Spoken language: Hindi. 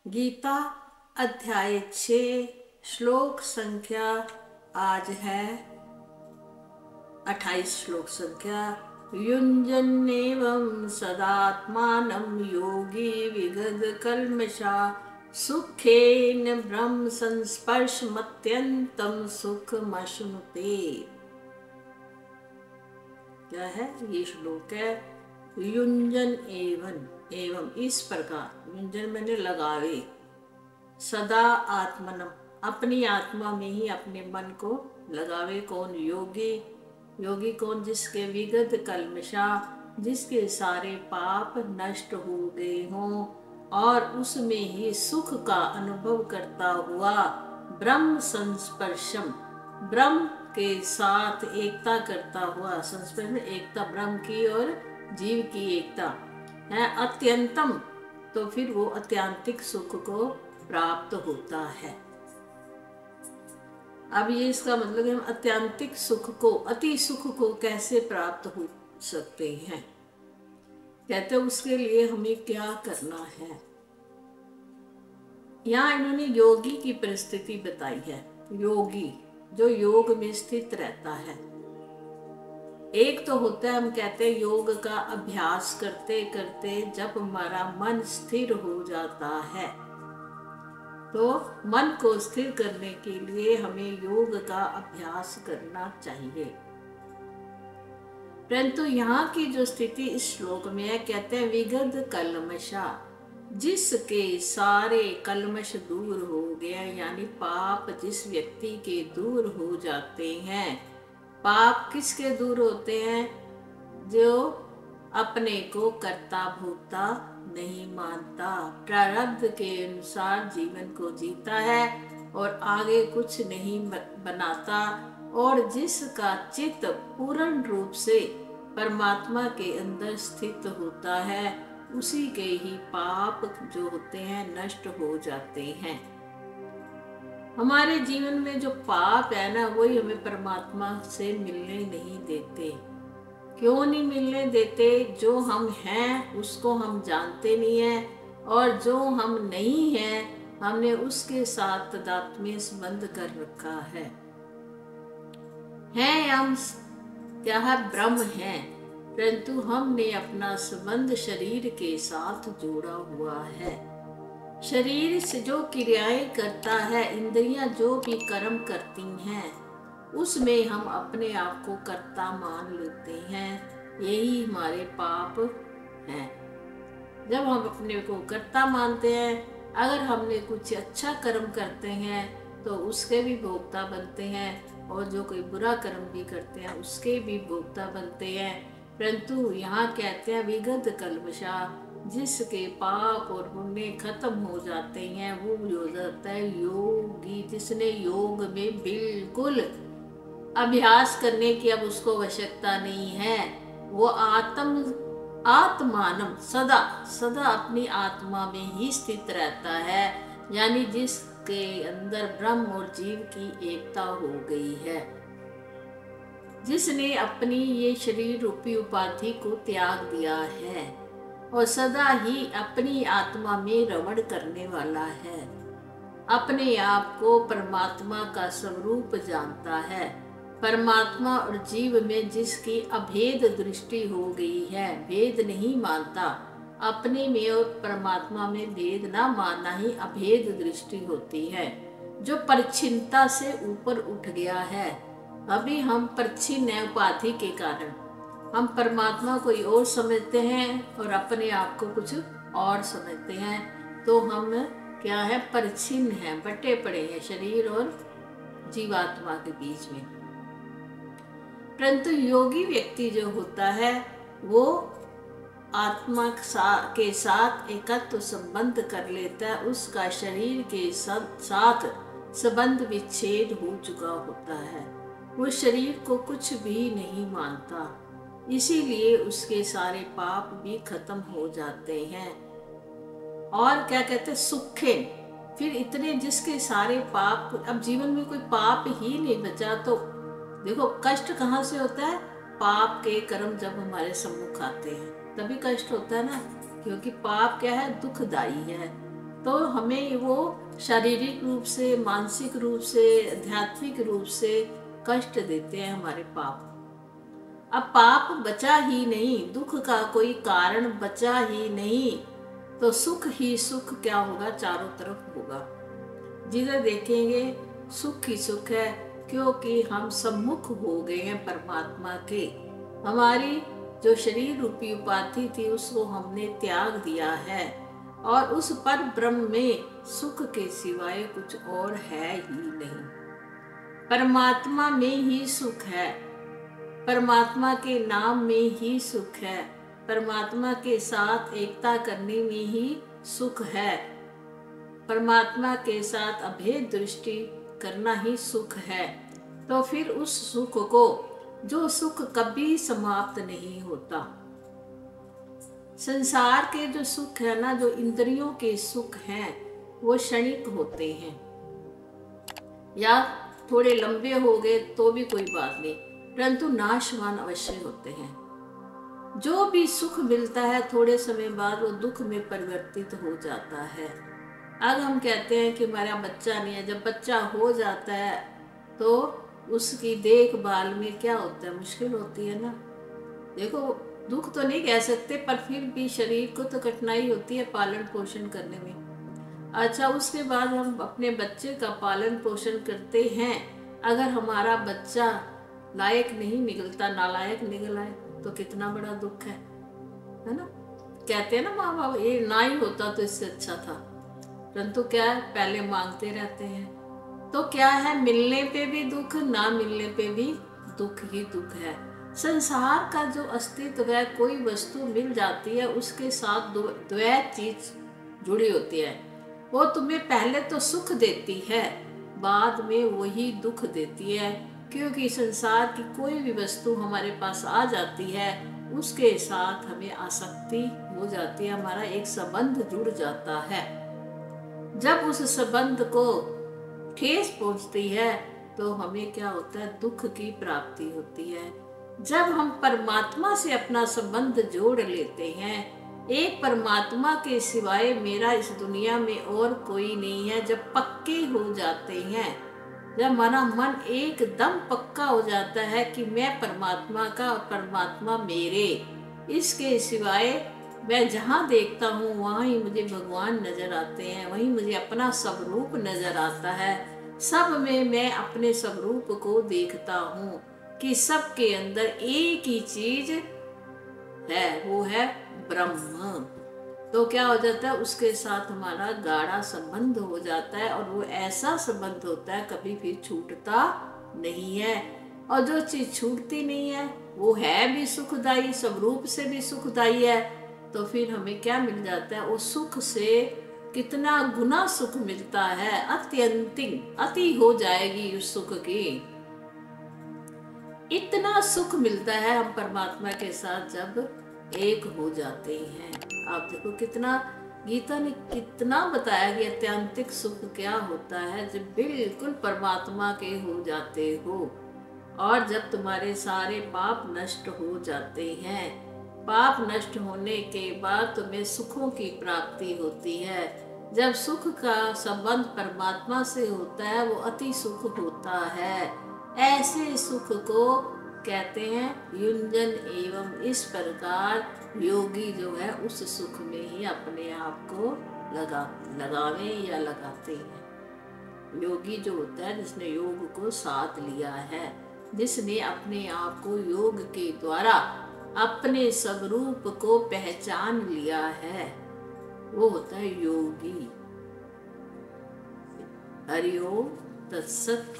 गीता अध्याय 6 श्लोक संख्या आज है 28 श्लोक संख्या। युञ्जन्नेवं सदात्मानं योगी विगत कल्मषा सुखेन ब्रह्म संस्पर्शमत्यन्तं सुखमश्नुते। क्या है ये श्लोक है। युञ्जन एवं इस प्रकार, युञ्जन मैंने लगावे, सदा आत्मनम अपनी आत्मा में ही अपने मन को लगावे। कौन? योगी। योगी कौन? जिसके विगत कल्मषा, जिसके सारे पाप नष्ट हो गए हों और उसमें ही सुख का अनुभव करता हुआ ब्रह्म संस्पर्शम, ब्रह्म के साथ एकता करता हुआ, संस्पर्श में एकता, ब्रह्म की और जीव की एकता है, अत्यंतम, तो फिर वो अत्यांतिक सुख को प्राप्त होता है। अब ये इसका मतलब है, हम अत्यांतिक सुख को, अति सुख को कैसे प्राप्त हो सकते हैं। कहते हैं उसके लिए हमें क्या करना है। यहाँ इन्होंने योगी की परिस्थिति बताई है। योगी जो योग में स्थित रहता है। एक तो होता है, हम कहते हैं योग का अभ्यास करते करते जब हमारा मन स्थिर हो जाता है, तो मन को स्थिर करने के लिए हमें योग का अभ्यास करना चाहिए। परंतु यहाँ की जो स्थिति इस श्लोक में है, कहते हैं विगत कल्मषा, जिसके सारे कल्मश दूर हो गए, यानी पाप जिस व्यक्ति के दूर हो जाते हैं। पाप किसके दूर होते हैं? जो अपने को कर्ता भोक्ता नहीं मानता, प्रारब्ध के अनुसार जीवन को जीता है और आगे कुछ नहीं बनाता, और जिसका चित्त पूर्ण रूप से परमात्मा के अंदर स्थित होता है, उसी के ही पाप जो होते हैं नष्ट हो जाते हैं। हमारे जीवन में जो पाप है ना, वही हमें परमात्मा से मिलने नहीं देते। क्यों नहीं मिलने देते? जो हम हैं उसको हम जानते नहीं हैं, और जो हम नहीं हैं हमने उसके साथ तादात्म्य संबंध कर रखा है। हम क्या है? ब्रह्म है, परंतु हमने अपना संबंध शरीर के साथ जोड़ा हुआ है। शरीर से जो क्रियाएं करता है, इंद्रियां जो भी कर्म करती हैं, उसमें हम अपने आप को कर्ता मान लेते हैं। यही हमारे पाप हैं। जब हम अपने को कर्ता मानते हैं, अगर हमने कुछ अच्छा कर्म करते हैं तो उसके भी भोक्ता बनते हैं, और जो कोई बुरा कर्म भी करते हैं उसके भी भोक्ता बनते हैं। परंतु यहाँ कहते हैं विगत कल्मषा, जिसके पाप और पुण्य खत्म हो जाते हैं, वो हो जाता है योगी। जिसने योग में बिल्कुल अभ्यास करने की अब उसको आवश्यकता नहीं है, वो आत्मानम सदा सदा अपनी आत्मा में ही स्थित रहता है, यानी जिसके अंदर ब्रह्म और जीव की एकता हो गई है, जिसने अपनी ये शरीर रूपी उपाधि को त्याग दिया है और सदा ही अपनी आत्मा में रमण करने वाला है, अपने आप को परमात्मा का स्वरूप जानता है। परमात्मा और जीव में जिसकी अभेद दृष्टि हो गई है, भेद नहीं मानता, अपने में और परमात्मा में भेद ना मानना ही अभेद दृष्टि होती है। जो परिच्छिन्नता से ऊपर उठ गया है, अभी हम परिच्छिन्न है उपाधि के कारण, हम परमात्मा को और समझते हैं और अपने आप को कुछ और समझते हैं, तो हम क्या है? परिच्छिन्न हैं, बटे पड़े हैं शरीर और जीवात्मा के बीच में। परंतु योगी व्यक्ति जो होता है, वो आत्मा के साथ एकत्व संबंध कर लेता है। उसका शरीर के साथ संबंध विच्छेद हो चुका होता है, वो शरीर को कुछ भी नहीं मानता, इसीलिए उसके सारे पाप भी खत्म हो जाते हैं। और क्या कहते हैं? सुखे, फिर इतने जिसके सारे पाप, अब जीवन में कोई पाप ही नहीं बचा, तो देखो कष्ट कहाँ से होता है? पाप के कर्म जब हमारे सम्मुख आते हैं तभी कष्ट होता है ना, क्योंकि पाप क्या है? दुखदाई है। तो हमें वो शारीरिक रूप से, मानसिक रूप से, आध्यात्मिक रूप से कष्ट देते हैं हमारे पाप। अब पाप बचा ही नहीं, दुख का कोई कारण बचा ही नहीं, तो सुख ही सुख क्या होगा, चारों तरफ होगा। जिधर देखेंगे सुख ही सुख है, क्योंकि हम सम्मुख हो गए हैं परमात्मा के। हमारी जो शरीर रूपी उपाधि थी उसको हमने त्याग दिया है, और उस पर ब्रह्म में सुख के सिवाय कुछ और है ही नहीं। परमात्मा में ही सुख है, परमात्मा के नाम में ही सुख है, परमात्मा के साथ एकता करने में ही सुख है, परमात्मा के साथ अभेद दृष्टि करना ही सुख है। तो फिर उस सुख को, जो सुख कभी समाप्त नहीं होता, संसार के जो सुख है ना, जो इंद्रियों के सुख हैं, वो क्षणिक होते हैं, या थोड़े लंबे हो गए तो भी कोई बात नहीं, परंतु नाशवान अवश्य होते हैं। जो भी सुख मिलता है थोड़े समय बाद वो दुख में परिवर्तित हो जाता है। अब हम कहते हैं कि हमारा बच्चा नहीं है, जब बच्चा हो जाता है तो उसकी देखभाल में क्या होता है, मुश्किल होती है ना। देखो, दुख तो नहीं कह सकते, पर फिर भी शरीर को तो कठिनाई होती है पालन पोषण करने में। अच्छा, उसके बाद हम अपने बच्चे का पालन पोषण करते हैं, अगर हमारा बच्चा लायक नहीं निकलता, नालायक निकला है, तो कितना बड़ा दुख है ना। कहते हैं ना माँ बाप, ये ना ही होता तो इससे अच्छा था, परंतु क्या है, पहले मांगते रहते हैं। तो क्या है, मिलने पे भी दुख, ना मिलने पे भी दुख ही दुख है। संसार का जो अस्तित्व है, कोई वस्तु मिल जाती है उसके साथ द्वैत चीज जुड़ी होती है। वो तुम्हें पहले तो सुख देती है, बाद में वही दुख देती है, क्योंकि संसार की कोई भी वस्तु हमारे पास आ जाती है उसके साथ हमें आसक्ति हो जाती है, हमारा एक संबंध जुड़ जाता है। जब उस संबंध को ठेस पहुंचती है तो हमें क्या होता है, दुख की प्राप्ति होती है। जब हम परमात्मा से अपना संबंध जोड़ लेते हैं, एक परमात्मा के सिवाय मेरा इस दुनिया में और कोई नहीं है, जब पक्के हो जाते हैं, जब हमारा मन एकदम पक्का हो जाता है कि मैं परमात्मा का और परमात्मा मेरे, इसके सिवाय मैं जहाँ देखता हूँ वहाँ ही मुझे भगवान नजर आते हैं, वहीं मुझे अपना स्वरूप नजर आता है। सब में मैं अपने स्वरूप को देखता हूँ कि सबके अंदर एक ही चीज है, वो है ब्रह्म। तो क्या हो जाता है, उसके साथ हमारा गाढ़ा संबंध हो जाता है, और वो ऐसा संबंध होता है कभी भी छूटता नहीं है। और जो चीज छूटती नहीं है वो है भी सुखदाई, स्वरूप से भी सुखदाई है, तो फिर हमें क्या मिल जाता है, वो सुख से कितना गुना सुख मिलता है, अत्यंतिक अति हो जाएगी उस सुख की। इतना सुख मिलता है हम परमात्मा के साथ जब एक हो जाते हैं। आप देखो कितना, गीता ने कितना बताया कि अत्यंतिक सुख क्या होता है, जब बिल्कुल परमात्मा के हो जाते हो, और जब तुम्हारे सारे पाप नष्ट हो जाते हैं। पाप नष्ट होने के बाद तुम्हें सुखों की प्राप्ति होती है। जब सुख का संबंध परमात्मा से होता है वो अति सुख होता है। ऐसे सुख को कहते हैं युंजन एवं। इस प्रकार योगी जो है उस सुख में ही अपने आप को लगावे या लगाते हैं। योगी जो होता है जिसने योग को साथ लिया है, जिसने अपने आप को योग के द्वारा अपने स्वरूप को पहचान लिया है, वो होता है योगी। हरि ओम तत्सत।